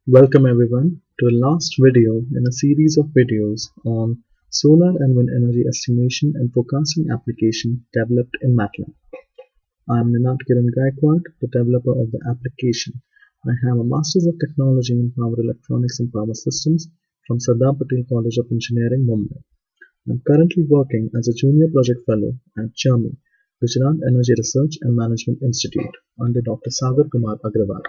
Welcome everyone to the last video in a series of videos on solar and wind energy estimation and forecasting application developed in MATLAB. I am Kiran Gaikwad, the developer of the application. I have a Masters of Technology in Power Electronics and Power Systems from Sardar Patel College of Engineering, Mumbai. I am currently working as a Junior Project Fellow at GERMI, Gujarat Energy Research and Management Institute under Dr. Sardar Agrawal.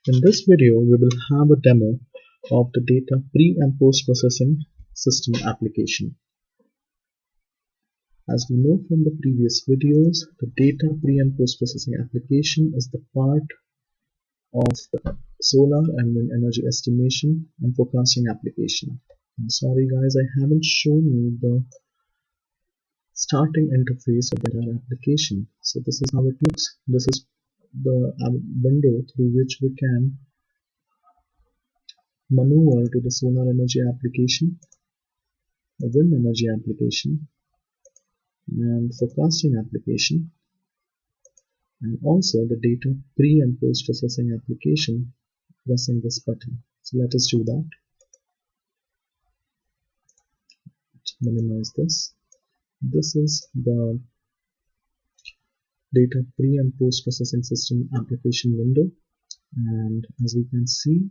In this video, we will have a demo of the data pre- and post-processing system application. As we know from the previous videos, the data pre- and post-processing application is the part of the solar and wind energy estimation and forecasting application. I'm sorry guys, I haven't shown you the starting interface of the application. So this is how it looks. This is the window through which we can maneuver to the solar energy application, the wind energy application, and forecasting application, and also the data pre- and post-processing application pressing this button. So let us do that. Let's minimize this. This is the data pre- and post-processing system application window, and as we can see,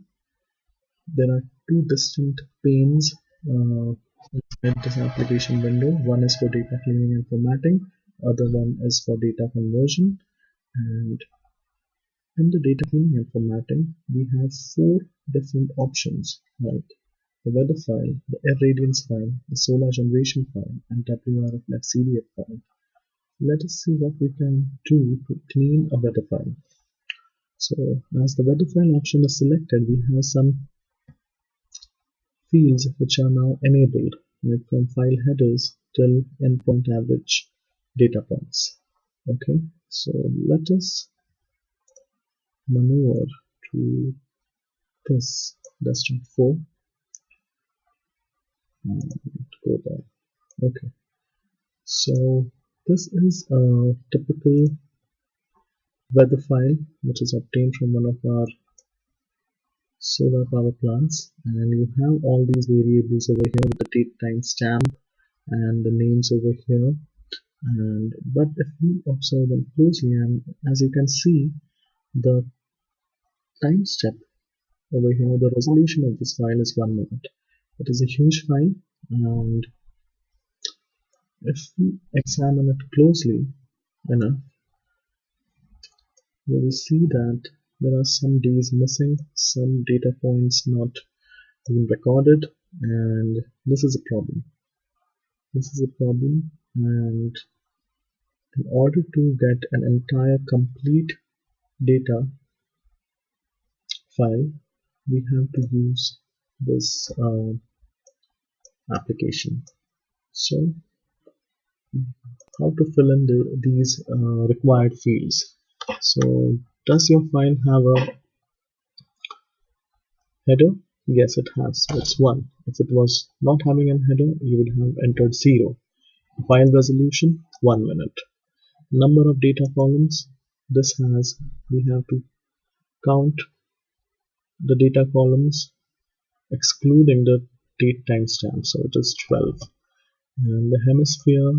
there are two distinct panes in this application window. One is for data cleaning and formatting, other one is for data conversion. And in the data cleaning and formatting, we have four different options, like the weather file, the irradiance file, the solar generation file, and WRF-CDF file. Let us see what we can do to clean a weather file. So as the weather file option is selected, we have some fields which are now enabled, like from file headers till endpoint average data points. Okay, so let us maneuver to this desktop 4 and go there. Okay, so this is a typical weather file which is obtained from one of our solar power plants, and you have all these variables over here with the date time stamp and the names over here. And but if we observe them closely, and as you can see, the time step over here, the resolution of this file is 1 minute. It is a huge file, and if we examine it closely enough, you will see that there are some days missing, some data points not being recorded, and this is a problem. This is a problem, and in order to get an entire complete data file, we have to use this application. So how to fill in these required fields? So does your file have a header? Yes, it has. So it's 1. If it was not having a header, you would have entered 0. File resolution 1 minute. Number of data columns, this has, we have to count the data columns excluding the date timestamp, so it is 12. And the hemisphere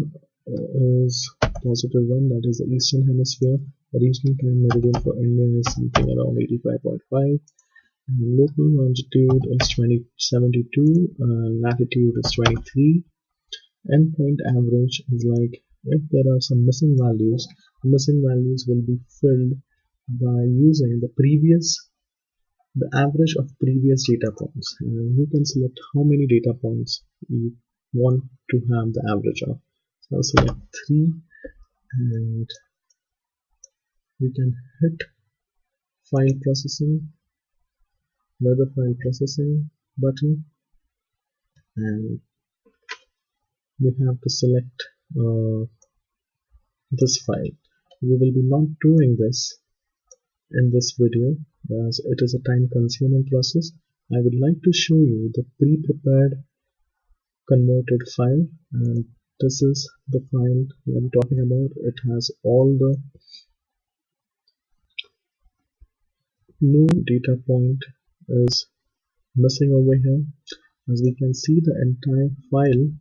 is positive 1, that is the eastern hemisphere. The regional time meridian for India is something around 85.5, and local longitude is 2072, latitude is 23. Endpoint average is like, if there are some missing values, the missing values will be filled by using the average of previous data points, and you can select how many data points you want to have the average of. So I'll select 3, and we can hit file processing, weather file processing button, and we have to select this file. We will be not doing this in this video as it is a time consuming process. I would like to show you the pre-prepared converted file, and this is the file we are talking about. It has all the new data point is missing over here. As we can see, the entire file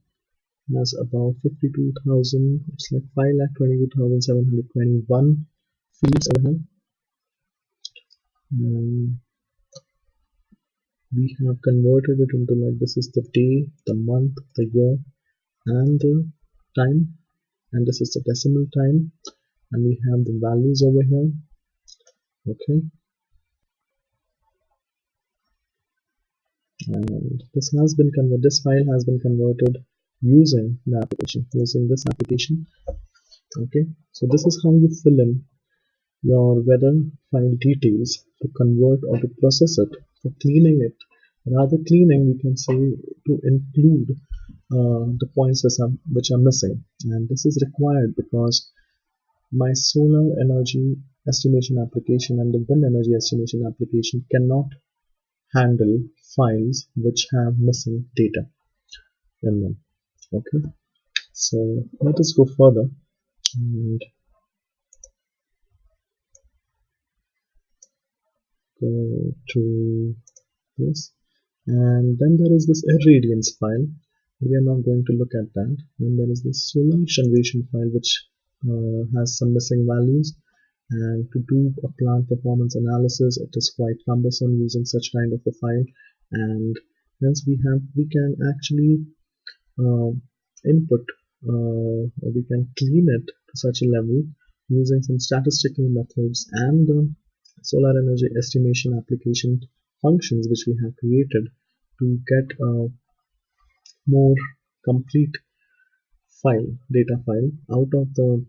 has about 52,000, it's like 5,22,721 fields over here. And we have converted it into, like, this is the day, the month, the year, and the time, and this is the decimal time, and we have the values over here. Okay, and this file has been converted using this application. Okay, so this is how you fill in your weather file details to convert or to process it, for cleaning it. Rather cleaning, we can say, to include the points which are missing, and this is required because my solar energy estimation application and the wind energy estimation application cannot handle files which have missing data in them. Okay, so let us go further and go to this, and then there is this irradiance file. We are not going to look at that. Then there is this solar generation file which has some missing values, and to do a plant performance analysis it is quite cumbersome using such kind of a file, and hence we can actually input we can clean it to such a level using some statistical methods and the solar energy estimation application functions which we have created to get a more complete data file out of the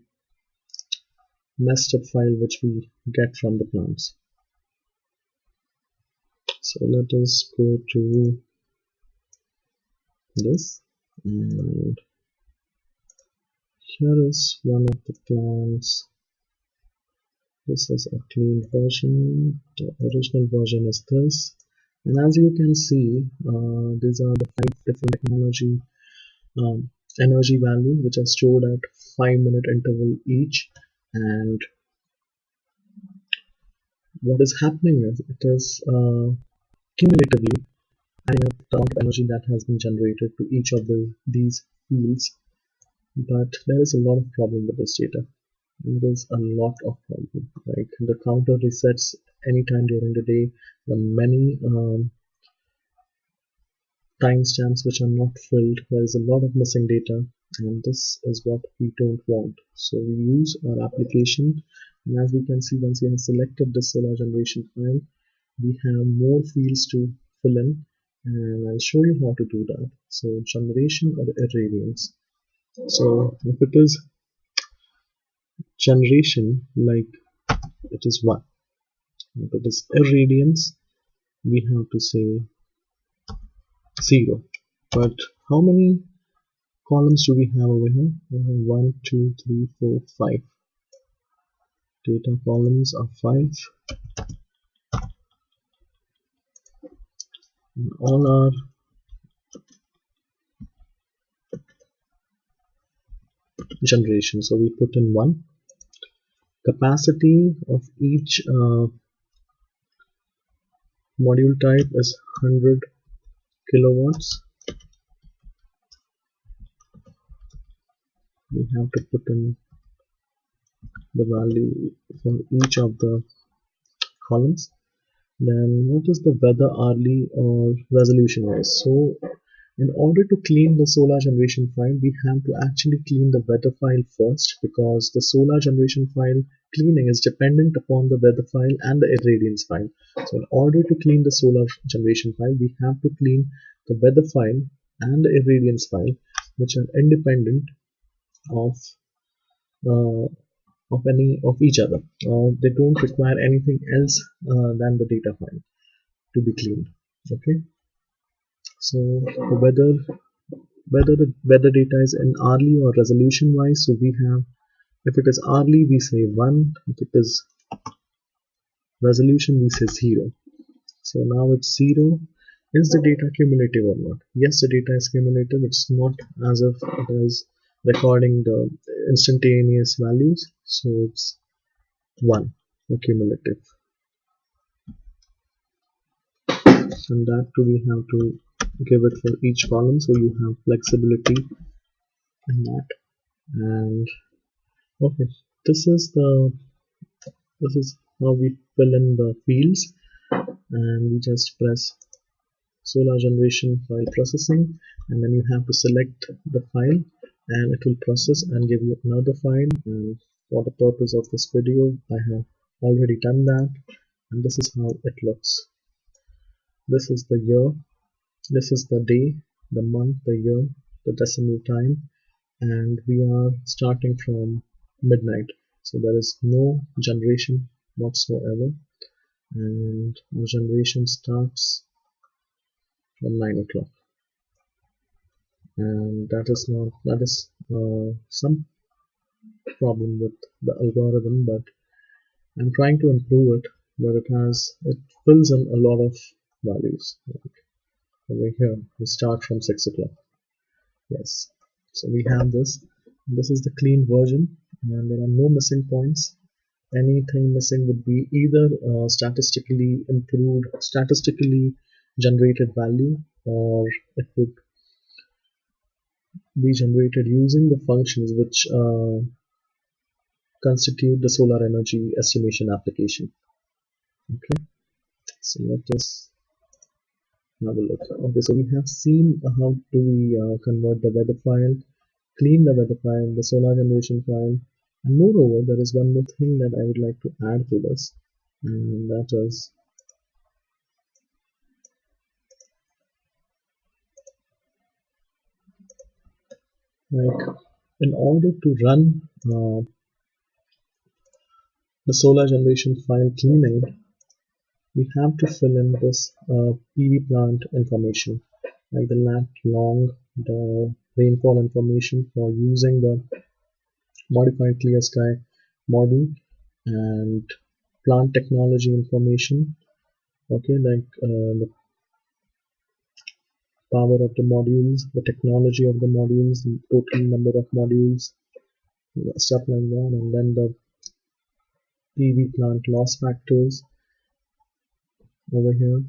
messed up file which we get from the plants. So let us go to this, and here is one of the plants. This is a clean version. The original version is this, and as you can see, these are the 5 different technology energy values which are stored at 5-minute interval each. And what is happening is it is cumulatively adding up the amount of energy that has been generated to each of these fields. But there is a lot of problem with this data. There is a lot of problem. Like, the counter resets anytime during the day. There are many timestamps which are not filled. There is a lot of missing data, and this is what we don't want. So we use our application, and as we can see, once we have selected the solar generation file, we have more fields to fill in, and I'll show you how to do that. So generation or irradiance. So if it is generation, like, it is 1. If it is irradiance, we have to say 0. But how many columns do we have over here? We have 1, 2, 3, 4, 5. Data columns are 5. And all are generation. So we put in 1. Capacity of each module type is 100 kilowatts. We have to put in the value for each of the columns. Then what is the weather hourly or resolution wise? So in order to clean the solar generation file, we have to actually clean the weather file first, because the solar generation file cleaning is dependent upon the weather file and the irradiance file. So in order to clean the solar generation file, we have to clean the weather file and the irradiance file, which are independent of each other. They don't require anything else than the data file to be cleaned. Okay, so whether the weather data is in hourly or resolution wise, so we have, if it is hourly we say 1, if it is resolution we say 0. So now it's 0. Is the data cumulative or not? Yes, the data is cumulative. It's not as if it is recording the instantaneous values, so it's 1 for cumulative. and that too we have to give it for each column, so you have flexibility in that. And okay, this is the this is how we fill in the fields, and we just press solar generation file processing, and then you have to select the file and it will process and give you another file. And for the purpose of this video I have already done that, and this is how it looks. This is the year, this is the day, the month, the year, the decimal time, and we are starting from midnight, so there is no generation whatsoever, and our generation starts from 9 o'clock. And that is not some problem with the algorithm, but I'm trying to improve it, but it fills in a lot of values. Like over here we start from 6 o'clock. Yes, so we have this is the clean version, and there are no missing points. Anything missing would be either statistically generated value, or it would be generated using the functions which constitute the solar energy estimation application. Okay, so let us have a look. Okay, so we have seen how do we convert the weather file, clean the weather file, the solar generation file, and moreover there is one more thing that I would like to add to this, and that is like in order to run the solar generation file cleaning, we have to fill in this PV plant information, like the lat long, the rainfall information for using the modified clear sky model, and plant technology information. Okay, like the power of the modules, the technology of the modules, the total number of modules, stuff like that, and then the PV plant loss factors over here,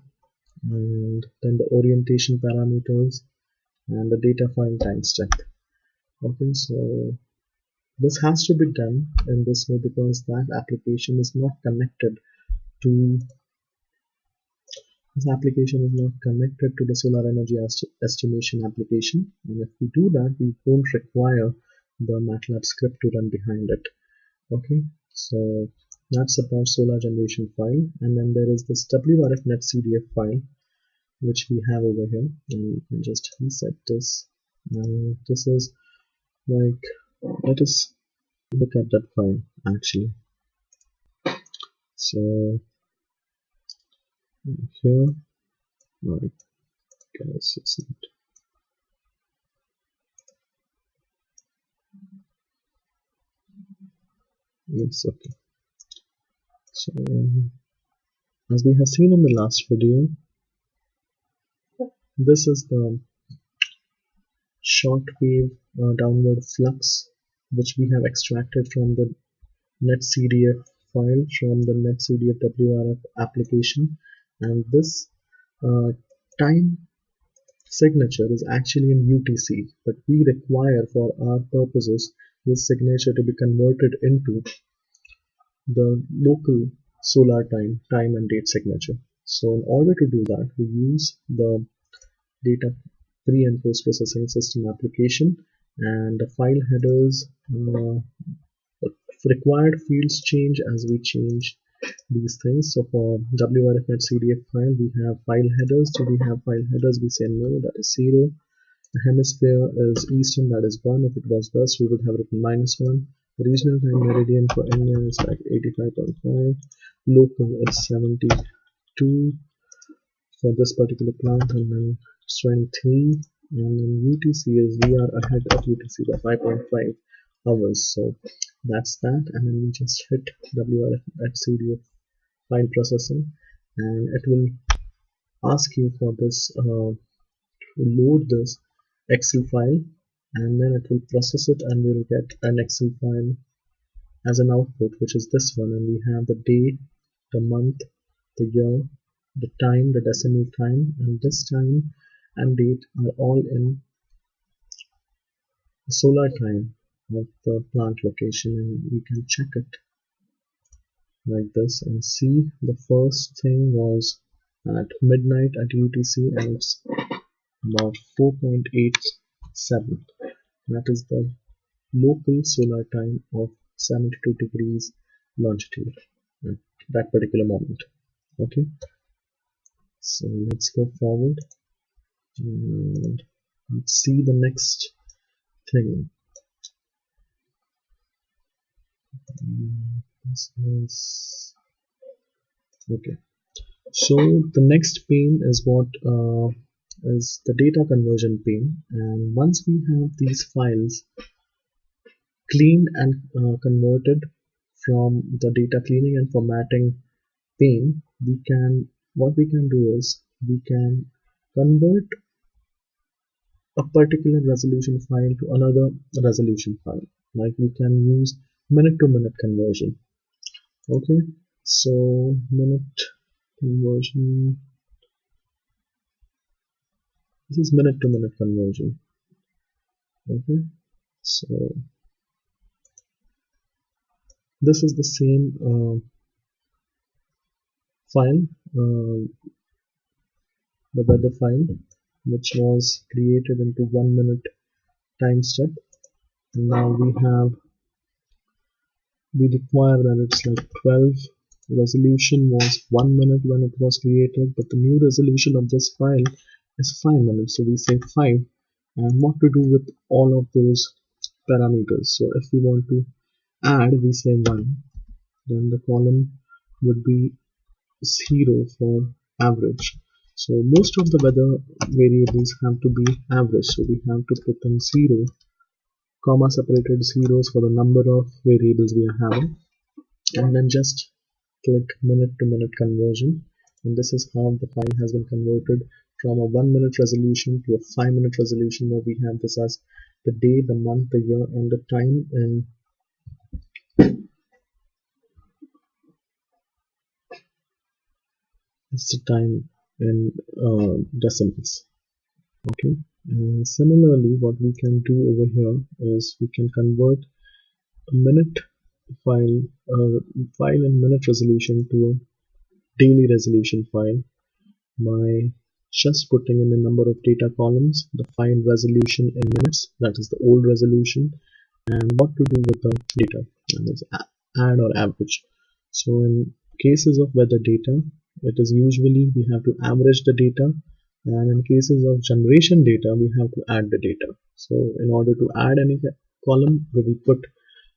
and then the orientation parameters and the data file time step. Okay, so this has to be done in this way because that application is not connected to the solar energy estimation application, and if we do that we won't require the MATLAB script to run behind it. Okay, so that's about solar generation file, and then there is this WRF net CDF file which we have over here, and you can just reset this. This is like, let us look at that file actually. So here, right, guys, it's not. Yes, okay. So as we have seen in the last video, this is the short wave downward flux which we have extracted from the netcdf file, from the netcdf WRF application, and this time signature is actually in UTC, but we require for our purposes this signature to be converted into the local solar time and date signature. So in order to do that, we use the data pre and post processing system application, and the file headers required fields change as we change these things. So for WRF net CDF file we have file headers. So we have file headers, we say no, that is 0. The hemisphere is eastern, that is 1. If it was west we would have written -1. Regional time meridian for India is like 85.5. Local is 72 for this particular plant, and then 23, and then UTC is we are ahead of UTC by 5.5 hours. So that's that, and then we just hit WRF at CDF file processing, and it will ask you for this to load this Excel file, and then it will process it and we'll get an Excel file as an output, which is this one, and we have the day, the month, the year, the time, the decimal time, and this time and date are all in the solar time of the plant location, and we can check it like this and see the first thing was at midnight at UTC, and it's about 4.87. That is the local solar time of 72 degrees longitude at that particular moment. Okay, so let's go forward and let's see the next thing. This is okay. So the next pane is what is the data conversion pane, and once we have these files cleaned and converted from the data cleaning and formatting pane, what we can do is we can convert a particular resolution file to another resolution file. Like we can use minute to minute conversion. Okay, so minute conversion. This is minute to minute conversion. Okay, so this is the same file, the weather file, which was created into 1 minute time step. And now we require that it's like 12. Resolution was 1 minute when it was created, but the new resolution of this file is 5 minutes. So we say 5, and what to do with all of those parameters. So if we want to add, we say 1, then the column would be 0 for average. So most of the weather variables have to be average, so we have to put in 0, comma separated zeros for the number of variables we are having, and then just click minute to minute conversion, and this is how the file has been converted from a 1 minute resolution to a 5 minute resolution, where we have this as the day, the month, the year, and the time in decimals. Okay, and similarly what we can do over here is we can convert a minute file file in minute resolution to a daily resolution file by just putting in the number of data columns, the file resolution in minutes, that is the old resolution, and what to do with the data, that is add or average. So in cases of weather data, it is usually we have to average the data, and in cases of generation data, we have to add the data. So in order to add any column, we will put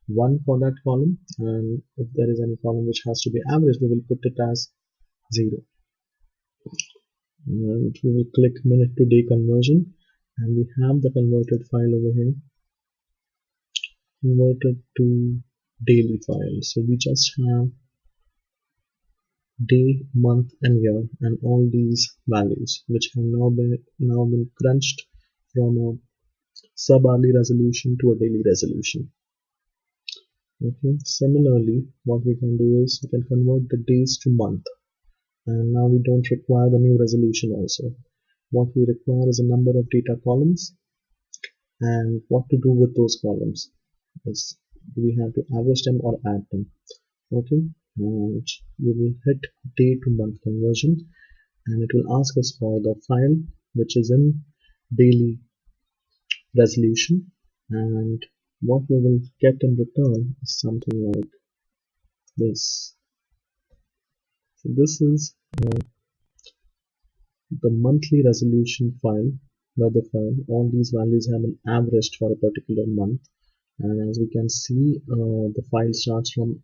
1 for that column, and if there is any column which has to be averaged, we will put it as 0. And we will click minute to day conversion, and we have the converted file over here, converted to daily file. So we just have day, month, and year, and all these values which have now been crunched from a sub-hourly resolution to a daily resolution. Okay. Similarly, what we can do is we can convert the days to month, and now we don't require the new resolution also. What we require is a number of data columns, and what to do with those columns is we have to average them or add them. Okay, and we will hit day to month conversion, and it will ask us for the file which is in daily resolution, and what we will get in return is something like this. So this is the monthly resolution file, weather file. All these values have been averaged for a particular month, and as we can see, the file starts from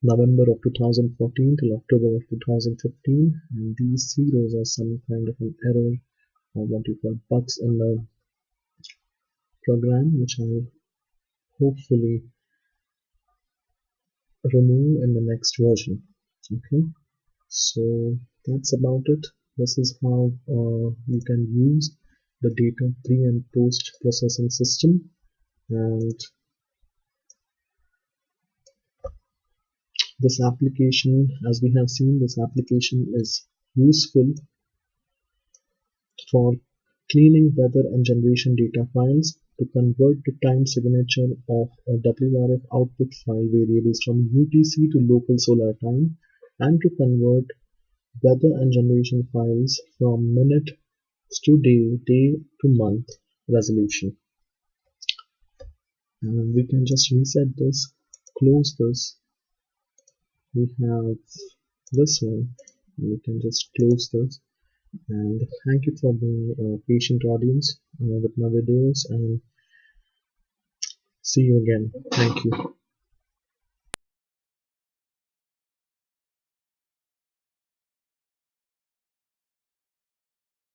November of 2014 till October of 2015, and these zeros are some kind of an error or what you call bugs in the program, which I will hopefully remove in the next version. Okay, so that's about it. This is how you can use the data pre and post processing system, and This application, as we have seen, this application is useful for cleaning weather and generation data files, to convert the time signature of a WRF output file variables from UTC to local solar time, and to convert weather and generation files from minute to day, day to month resolution. And we can just reset this, close this. We have this one. We can just close this. And thank you for being a patient audience with my videos, and see you again. Thank you.